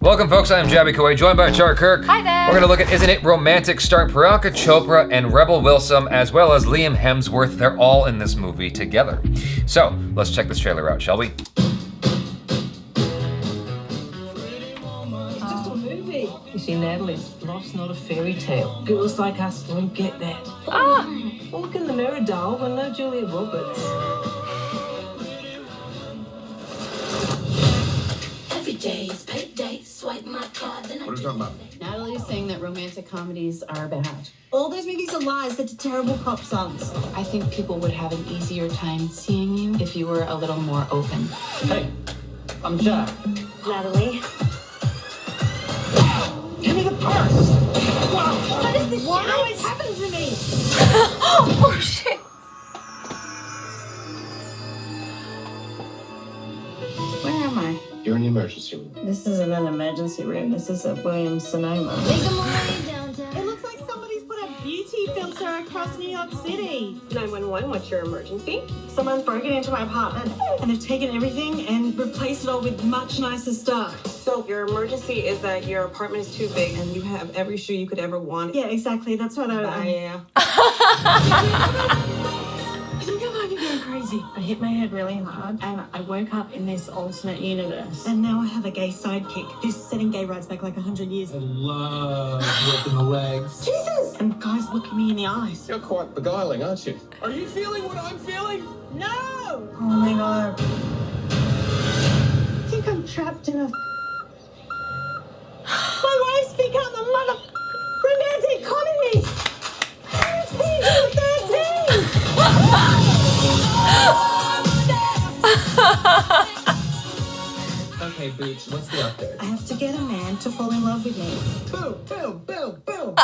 Welcome, folks. I am Jaby Koay, joined by ACHARA KIRK. Hi there. We're going to look at Isn't It Romantic, starring Priyanka Chopra and Rebel Wilson, as well as Liam Hemsworth. They're all in this movie together. So, let's check this trailer out, shall we? You see, Natalie's life's not a fairy tale. Girls like us don't get that. Ah. Well, look in the mirror, doll. We're no Julia Roberts. Every day is payday. Swipe my card, then I... What are you talking about? Natalie's saying that romantic comedies are bad. All those movies are lies. They're terrible cop songs. I think people would have an easier time seeing you if you were a little more open. Hey, I'm Jack. Natalie. Give me the purse! Wow! What is this? What always happens to me? Oh shit. Where am I? You're in the emergency room. This isn't an emergency room. This is a Williams-Sonoma. Make 'em away downtown. It looks like somebody's put a beauty filter across New York City. 911, what's your emergency? Someone's broken into my apartment and they've taken everything and replaced it all with much nicer stuff. So your emergency is that your apartment is too big and you have every shoe you could ever want. Yeah, exactly. That's what Yeah. I think I might be going crazy. I hit my head really hard and I woke up in this alternate universe. And now I have a gay sidekick who's setting gay rights back like 100 years. I love working the legs. Jesus! And guys look me in the eyes. You're quite beguiling, aren't you? Are you feeling what I'm feeling? No! Oh my god. I think I'm trapped in a... My wife's become a mother... romantic comedy! It's PG-13! Okay, Booch, what's the update? I have to get a man to fall in love with me. Boom, boom, boom, boom,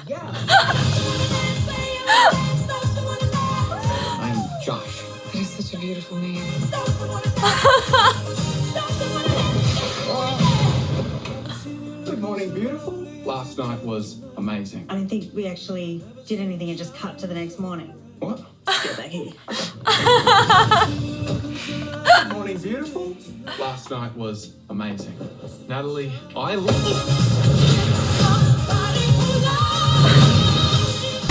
yeah. I'm Josh. That is such a beautiful name. Good morning, beautiful. Last night was amazing. I don't think we actually did anything and just cut to the next morning. What? Get back here. Good morning, beautiful. Last night was amazing. Natalie, I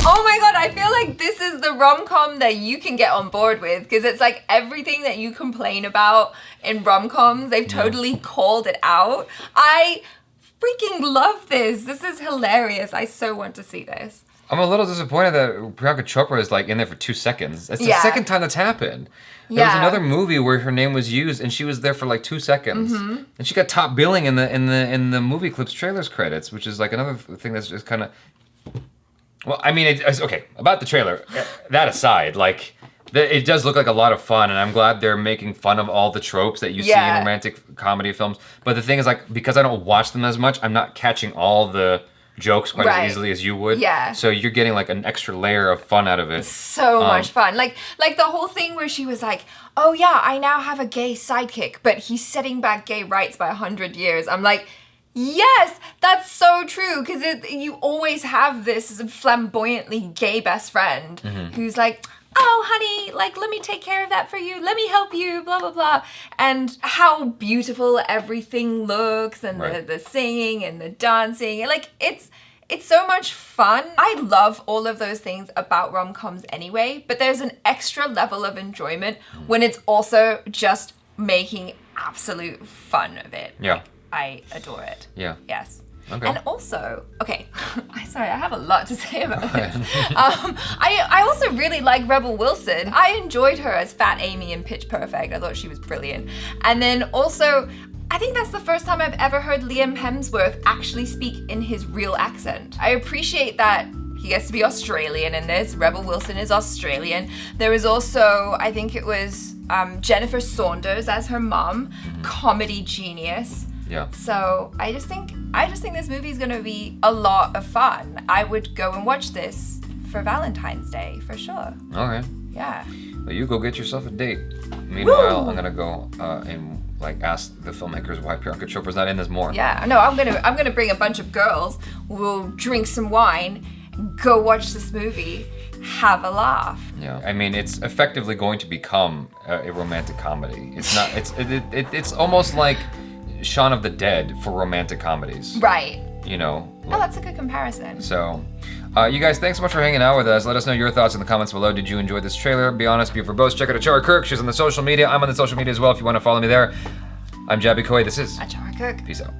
Oh my god, I feel like this is the rom-com that you can get on board with, because it's like everything that you complain about in rom-coms, they've totally called it out. I freaking love this. This is hilarious. I so want to see this. I'm a little disappointed that Priyanka Chopra is like in there for 2 seconds. It's the second time that's happened. There was another movie where her name was used and she was there for like 2 seconds. And she got top billing in the movie clips trailers credits, which is like another thing that's just kind of... Well, I mean, it's okay, about the trailer, that aside, like, it does look like a lot of fun, and I'm glad they're making fun of all the tropes that you see in romantic comedy films. But the thing is, like, because I don't watch them as much, I'm not catching all the jokes quite as easily as you would. Yeah. So you're getting like an extra layer of fun out of it. So much fun. Like the whole thing where she was like, oh yeah, I now have a gay sidekick, but he's setting back gay rights by 100 years. I'm like, yes, that's so true, because you always have this flamboyantly gay best friend who's like, oh, honey, like, let me take care of that for you. Let me help you, blah, blah, blah. And how beautiful everything looks, and the singing and the dancing. Like, it's so much fun. I love all of those things about rom-coms anyway, but there's an extra level of enjoyment when it's also just making absolute fun of it. Yeah. I adore it. Yeah. Yes. Okay. And also, okay, sorry, I have a lot to say about this. I also really like Rebel Wilson. I enjoyed her as Fat Amy in Pitch Perfect. I thought she was brilliant. And then also, I think that's the first time I've ever heard Liam Hemsworth actually speak in his real accent. I appreciate that he gets to be Australian in this. Rebel Wilson is Australian. There was also, I think it was Jennifer Saunders as her mom, comedy genius. Yeah. So I just think this movie is gonna be a lot of fun. I would go and watch this for Valentine's Day for sure. Okay. Yeah. Well, you go get yourself a date. Meanwhile, I'm gonna go and like ask the filmmakers why Priyanka Chopra's not in this more. Yeah. No, I'm gonna bring a bunch of girls. We'll drink some wine, go watch this movie, have a laugh. Yeah. I mean, it's effectively going to become a romantic comedy. It's not. It's almost like Shaun of the Dead for romantic comedies. Right. You know. Oh, that's a good comparison. So, you guys, thanks so much for hanging out with us. Let us know your thoughts in the comments below. Did you enjoy this trailer? Be honest, be verbose. Check out ACHARA KIRK. She's on the social media. I'm on the social media as well if you want to follow me there. I'm Jaby Koay. This is ACHARA KIRK. Peace out.